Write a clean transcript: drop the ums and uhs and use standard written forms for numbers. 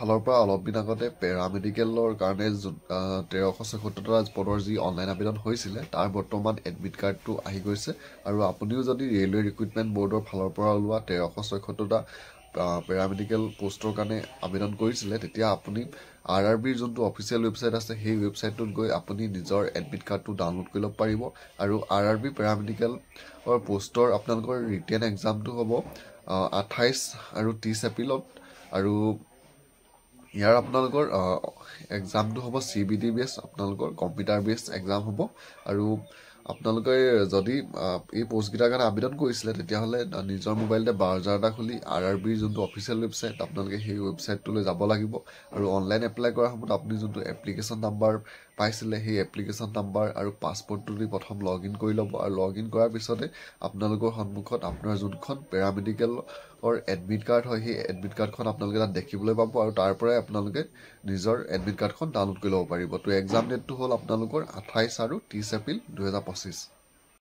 ফালৰ পৰা অলপ দিন আগতে পেৰামেডিকেলৰ কাৰণে 1376টা পদৰ যি অনলাইন আবেদন হৈছিলে তাৰ বৰ্তমান এডমিট কাৰ্ডটো আহি গৈছে আৰু আপুনিও যদি ৰেলৱে ৰিক্ৰুটমেণ্ট বৰ্ডৰ ফালৰ পৰা ওলোৱা 1376টা পেৰামেডিকেল পোষ্টৰ কাৰণে আবেদন কৰিছিলে তেতিয়া আপুনি RRBৰ যোনটো অফিচিয়েল ৱেবছাইট আছে সেই ৱেবছাইটটোত গৈ আপুনি নিজৰ এডমিট কাৰ্ডটো ডাউনলোড কৰি ল'ব পাৰিব আৰু RRB পেৰামেডিকেলৰ পোষ্টৰ আপোনালোকৰ ৰিটেন এক্সামটো হ'ব 28 আৰু 30 এপ্ৰিলত আৰু ইয়াৰ আপোনালোকৰ এক্সামটো হ'ব CBT বেছ আপোনালোকৰ কম্পিউটাৰ বেছ এক্সাম হ'ব আৰু আপোনালোকে যদি এই পোষ্টকেইটাৰ কাৰণে আবেদন কৰিছিলে তেতিয়াহ'লে নিজৰ মোবাইলতে ব্ৰাউজাৰ এটা খুলি RRBৰ যোনটো অফিচিয়েল ৱেবছাইট আপোনালোকে সেই ৱেবছাইটটোলৈ যাব লাগিব আৰু অনলাইন এপ্লাই কৰাৰ সময়ত আপুনি যোনটো এপ্লিকেশ্যন নাম্বাৰ পাইছিলে সেই এপ্লিকেশ্যন নাম্বাৰ আৰু পাছপৰ্টটো দি প্ৰথম লগ ইন কৰি ল'ব আৰু লগ ইন কৰাৰ পিছতে আপোনালোকৰ সন্মুখত আপোনাৰ যোনখন পেৰামেডিকেলৰ এডমিট কাৰ্ড হয় সেই এডমিট কাৰ্ডখন আপোনালোকে তাত দেখিবলৈ পাব আৰু তাৰ পৰাই আপোনালোকে নিজৰ এডমিট কাৰ্ডখন ডাউনলোড কৰি ল'ব পাৰিব তো এক্সাম ডেটটো হ'ল আপোনালোকৰ 28 আৰু 30 এপ্ৰিল 2025